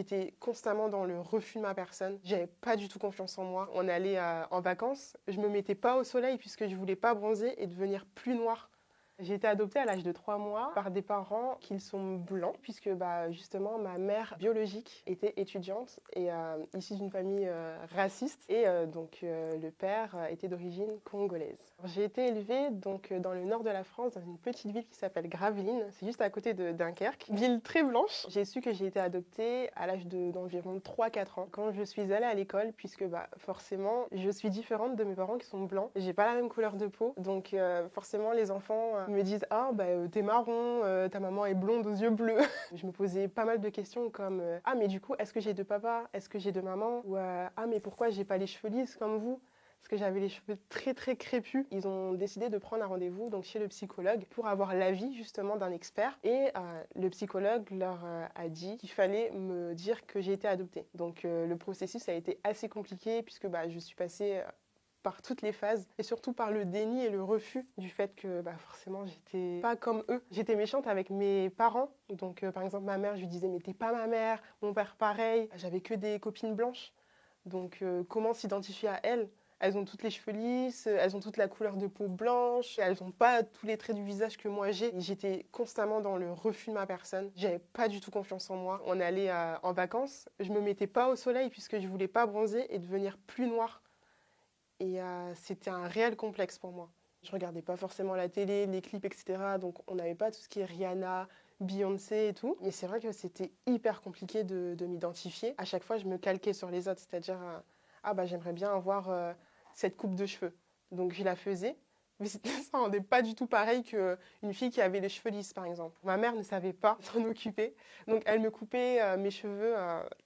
J'étais constamment dans le refus de ma personne. J'avais pas du tout confiance en moi. On allait en vacances. Je me mettais pas au soleil puisque je voulais pas bronzer et devenir plus noire. J'ai été adoptée à l'âge de 3 mois par des parents qui sont blancs, puisque justement ma mère biologique était étudiante et issue d'une famille raciste. Et le père était d'origine congolaise. J'ai été élevée dans le nord de la France, dans une petite ville qui s'appelle Gravelines. C'est juste à côté de Dunkerque. Ville très blanche. J'ai su que j'ai été adoptée à l'âge d'environ 3-4 ans, quand je suis allée à l'école, puisque forcément, je suis différente de mes parents qui sont blancs. J'ai pas la même couleur de peau, donc forcément les enfants me disent ah t'es marron, ta maman est blonde aux yeux bleus. Je me posais pas mal de questions comme ah mais du coup est-ce que j'ai deux papas, est-ce que j'ai deux mamans, ou ah mais pourquoi j'ai pas les cheveux lisses comme vous, parce que j'avais les cheveux très très crépus. Ils ont décidé de prendre un rendez-vous chez le psychologue pour avoir l'avis justement d'un expert, et le psychologue leur a dit qu'il fallait me dire que j'ai été adoptée. Donc le processus a été assez compliqué puisque je suis passée par toutes les phases, et surtout par le déni et le refus du fait que forcément j'étais pas comme eux. J'étais méchante avec mes parents, donc par exemple ma mère, je lui disais mais t'es pas ma mère, mon père pareil. J'avais que des copines blanches, donc comment s'identifier à elles? Elles ont toutes les cheveux lisses, elles ont toute la couleur de peau blanche, elles n'ont pas tous les traits du visage que moi j'ai. J'étais constamment dans le refus de ma personne. J'avais pas du tout confiance en moi. On allait en vacances, je me mettais pas au soleil puisque je voulais pas bronzer et devenir plus noire. Et c'était un réel complexe pour moi. Je regardais pas forcément la télé, les clips, etc. Donc on n'avait pas tout ce qui est Rihanna, Beyoncé et tout. Mais c'est vrai que c'était hyper compliqué de m'identifier. À chaque fois, je me calquais sur les autres, c'est-à-dire j'aimerais bien avoir cette coupe de cheveux. Donc je la faisais. Mais ça ne rendait pas du tout pareil qu'une fille qui avait les cheveux lisses, par exemple. Ma mère ne savait pas s'en occuper. Donc elle me coupait mes cheveux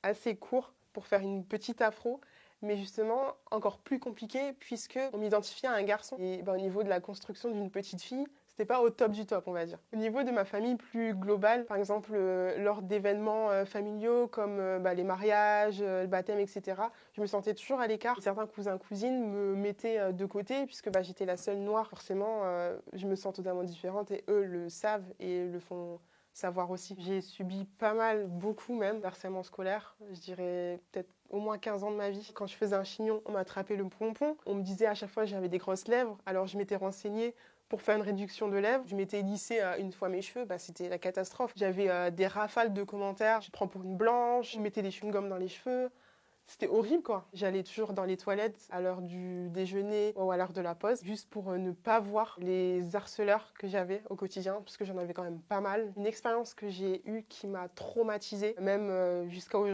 assez courts pour faire une petite afro, mais justement encore plus compliqué puisque on m'identifiait à un garçon. Et au niveau de la construction d'une petite fille, c'était pas au top du top, on va dire. Au niveau de ma famille plus globale, par exemple lors d'événements familiaux comme les mariages, le baptême, etc., je me sentais toujours à l'écart. Certains cousins, cousines me mettaient de côté puisque j'étais la seule noire. Forcément, je me sens totalement différente et eux le savent et le font savoir aussi. J'ai subi pas mal, beaucoup même, d'harcèlement scolaire. Je dirais peut-être au moins 15 ans de ma vie. Quand je faisais un chignon, on m'attrapait le pompon. On me disait à chaque fois que j'avais des grosses lèvres. Alors je m'étais renseignée pour faire une réduction de lèvres. Je m'étais lissé une fois mes cheveux, c'était la catastrophe. J'avais des rafales de commentaires. Je te prends pour une blanche. Je mettais des chewing-gums dans les cheveux. C'était horrible, quoi. J'allais toujours dans les toilettes à l'heure du déjeuner ou à l'heure de la pause, juste pour ne pas voir les harceleurs que j'avais au quotidien, parce que j'en avais quand même pas mal. Une expérience que j'ai eue qui m'a traumatisée, même jusqu'à aujourd'hui.